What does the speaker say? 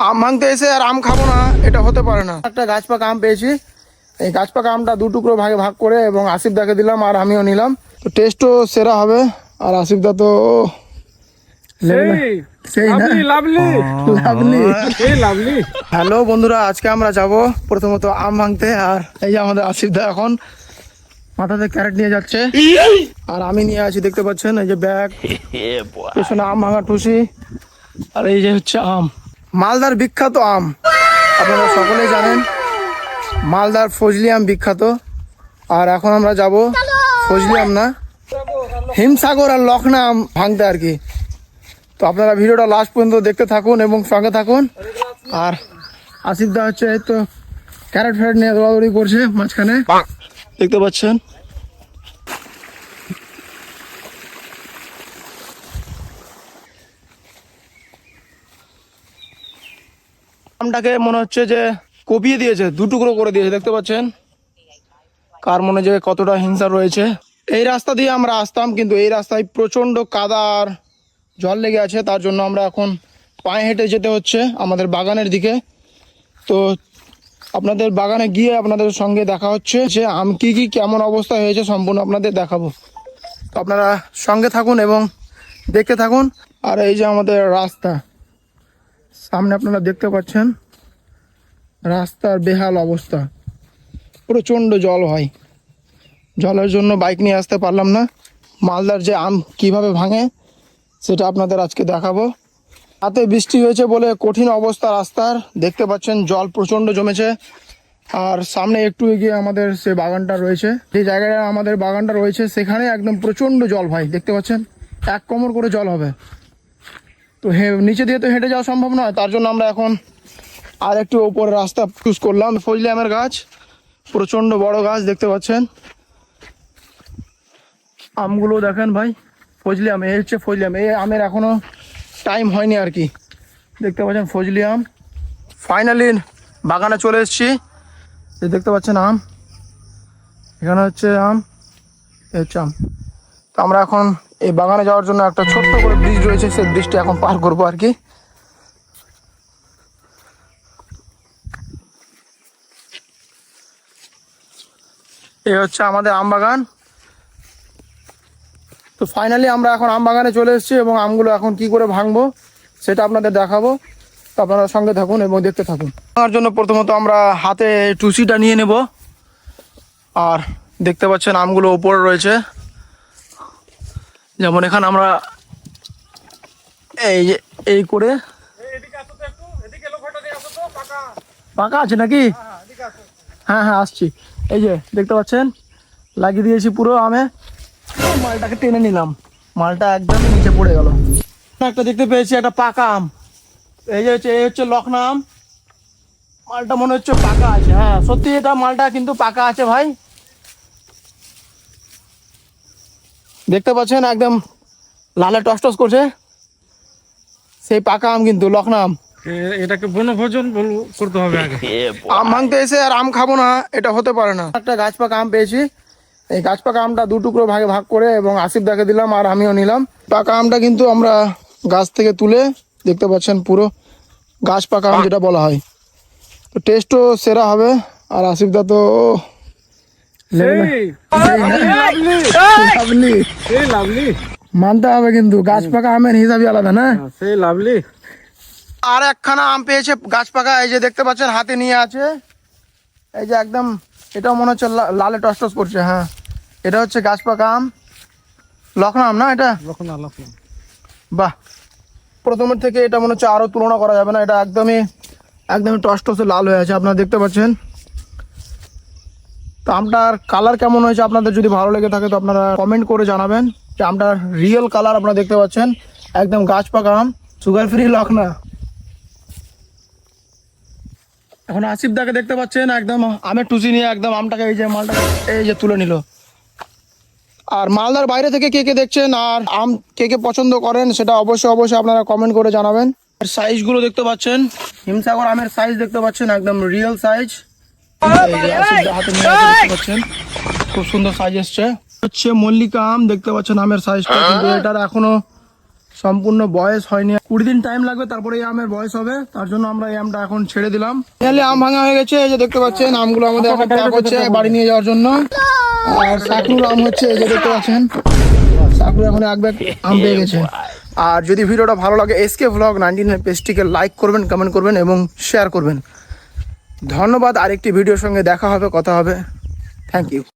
আম ভাঙতে এসে আর আম খাবো না, এটা হতে পারে না। একটা গাছ পাকা আম পেয়েছি, এই গাছ পাকা আমটা দু টুকরো ভাগে ভাগ করে এবং আসিফ দাকে দিলাম আর আমিও নিলাম। তো টেস্টও সেরা হবে। আর আসিফ দা তো সেই না, লাভলি। হ্যালো বন্ধুরা, আজকে আমরা যাব প্রথমত আম ভাঙতে। আর এই যে আমাদের আসিফ দা এখন মাথাতে ক্যারেট নিয়ে যাচ্ছে, আর আমি নিয়ে আছি, দেখতে পাচ্ছেন এই যে ব্যাগ, পেছনে আম ভাঙা টুসি। আর এই যে হচ্ছে আম, মালদার বিখ্যাত আম, আপনারা সকলেই জানেন মালদার ফজলি আম বিখ্যাত। আর এখন আমরা যাব ফজলি আম না, হিমসাগর আর লখনা আম ভাঙতে আর কি। তো আপনারা ভিডিওটা লাস্ট পর্যন্ত দেখতে থাকুন এবং সঙ্গে থাকুন। আর আসিফ দা হচ্ছে এই তো ক্যারেট ফ্যারেট নিয়ে দৌড়াদৌড়ি করছে মাঝখানে, দেখতে পাচ্ছেন। আমটাকে মনে হচ্ছে যে কপিয়ে দিয়েছে, দু টুকরো করে দিয়েছে, দেখতে পাচ্ছেন। কার মনে যে কতটা হিংসা রয়েছে। এই রাস্তা দিয়ে আমরা আসতাম, কিন্তু এই রাস্তায় প্রচন্ড কাদা আর জল লেগে আছে, তার জন্য আমরা এখন পায়ে হেঁটে যেতে হচ্ছে আমাদের বাগানের দিকে। তো আপনাদের বাগানে গিয়ে আপনাদের সঙ্গে দেখা হচ্ছে যে আম কি কেমন অবস্থা হয়েছে সম্পূর্ণ আপনাদের দেখাবো। তো আপনারা সঙ্গে থাকুন এবং দেখতে থাকুন। আর এই যে আমাদের রাস্তা সামনে আপনারা দেখতে পাচ্ছেন, রাস্তার বেহাল অবস্থা, প্রচণ্ড জল হয়। জলের জন্য বাইক নিয়ে আসতে পারলাম না। মালদার যে আম কিভাবে ভাঙে সেটা আপনাদের আজকে দেখাবো। রাতে বৃষ্টি হয়েছে বলে কঠিন অবস্থা রাস্তার, দেখতে পাচ্ছেন জল প্রচণ্ড জমেছে। আর সামনে একটু এগিয়ে আমাদের সে বাগানটা রয়েছে, যে জায়গাটা আমাদের বাগানটা রয়েছে সেখানে একদম প্রচণ্ড জল ভাই, দেখতে পাচ্ছেন এক কোমর করে জল হবে। তো নিচে দিয়ে তো হেঁটে যাওয়া সম্ভব নয়, তার জন্য আমরা এখন আর একটু ওপরে রাস্তা চুজ করলাম। ফজলি আমের গাছ, প্রচণ্ড বড় গাছ, দেখতে পাচ্ছেন। আমগুলো দেখেন ভাই, ফজলি আম, এই হচ্ছে ফজলি আম। এই আমের এখনো টাইম হয়নি আর কি, দেখতে পাচ্ছেন ফজলি আম। ফাইনালি বাগানে চলে এসেছি, এই দেখতে পাচ্ছেন আম, এখানে হচ্ছে আম, এই হচ্ছে আম। তো আমরা এখন এই বাগানে যাওয়ার জন্য একটা ছোট্ট করে ব্রিজ রয়েছে, সেই ব্রিজটা এখন পার করবো আর কি। এই হচ্ছে আমাদের আম বাগান। তো ফাইনালি আমরা এখন আম বাগানে চলে এসেছি এবং আমগুলো এখন কি করে ভাঙবো সেটা আপনাদের দেখাবো। তো আপনারা সঙ্গে থাকুন এবং দেখতে থাকুন। তার জন্য প্রথমত আমরা হাতে টুসিটা নিয়ে নেব। আর দেখতে পাচ্ছেন আমগুলো ওপরে রয়েছে, যেমন এখানে আমরা এই যে এই করে, পাকা আছে নাকি? হ্যাঁ হ্যাঁ আসছি। এই যে দেখতে পাচ্ছেন লাগিয়ে দিয়েছি পুরো আমে, মালটাকে টেনে নিলাম, মালটা একদম নিচে পড়ে গেল। একটা দেখতে পেয়েছি একটা পাকা আম, এই হচ্ছে লখনা আম। মালটা মনে হচ্ছে পাকা আছে, হ্যাঁ সত্যি এটা মালটা কিন্তু পাকা আছে ভাই, দেখতে পাচ্ছেন একদম লালে টস করছে, সেই পাকা আম কিন্তু লখনা আম। এটাকে বনভোজন করতে হবে আগে। আম ভাঙতে এসে আর আম খাবো না, এটা হতে পারে না। একটা গাছ পাকা আম পেয়েছি, এই গাছ পাকা আমটা দু টুকরো ভাগে ভাগ করে এবং আসিফ দাকে দিলাম আর আমিও নিলাম। পাকা আমটা কিন্তু আমরা গাছ থেকে তুলে, দেখতে পাচ্ছেন পুরো গাছ পাকা আম যেটা বলা হয়। তো টেস্টও সেরা হবে। আর আসিফ দা তো মানতে হবে, কিন্তু গাছ পাকা আমের হিসাবই আলাদা না, সেই লাভলি। আর একখানা আম পেয়েছে গাছ পাকা, এই যে দেখতে পাচ্ছেন হাতে নিয়ে আছে, এই যে একদম এটাও মনে হচ্ছে লালে টস করছে। হ্যাঁ এটা হচ্ছে গাছ পাকা আম, লখনা আম না এটা? লখনা। বাহ, প্রথমের থেকে এটা মনে হচ্ছে আরো তুলনা করা যাবে না, এটা একদমই টসে লাল হয়ে আছে, আপনারা দেখতে পাচ্ছেন। তো আমটার কালার কেমন হয়েছে আপনাদের যদি ভালো লেগে থাকে তো আপনারা কমেন্ট করে জানাবেন যে আমটার রিয়েল কালার আপনারা দেখতে পাচ্ছেন, একদম গাছ পাকা আম, সুগার ফ্রি লখনা। এখন আসিফ দাকে দেখতে পাচ্ছেন একদম আমের টুসি নিয়ে একদম আমটাকে এই যে মালটাকে এই যে তুলে নিল। আর মালদার বাইরে থেকে কে দেখছেন আর আম কে পছন্দ করেন সেটা অবশ্যই আপনারা কমেন্ট করে জানাবেন। আর সাইজগুলো দেখতে পাচ্ছেন, হিমসাগর আমের সাইজ দেখতে পাচ্ছেন, একদম রিয়েল সাইজ। হাতে নিয়ে দেখতে পাচ্ছেন খুব সুন্দর সাইজ এসছে। হচ্ছে মল্লিকা আম, দেখতে পাচ্ছেন আমের সাইজটা, কিন্তু এটার এখনো সম্পূর্ণ বয়স হয়নি, 20 দিন টাইম লাগবে, তারপরে এই আমের বয়স হবে। তার জন্য আমরা এই আমটা এখন ছেড়ে দিলাম। এখানে আম ভাঙা হয়ে গেছে, এই যে দেখতে পাচ্ছেন আমগুলো আমাদের এখন প্যাক হচ্ছে বাড়ি নিয়ে যাওয়ার জন্য। আর সাকুর আম হচ্ছে, এই যে দেখতে পাচ্ছেন সাকুর এখন এক ব্যাগ আম পেয়ে গেছে। আর যদি ভিডিওটা ভালো লাগে এসকে ভ্লগ 99 পেজটিকে লাইক করবেন, কমেন্ট করবেন এবং শেয়ার করবেন। ধন্যবাদ। আরেকটি ভিডিওর সঙ্গে দেখা হবে, কথা হবে। Thank you.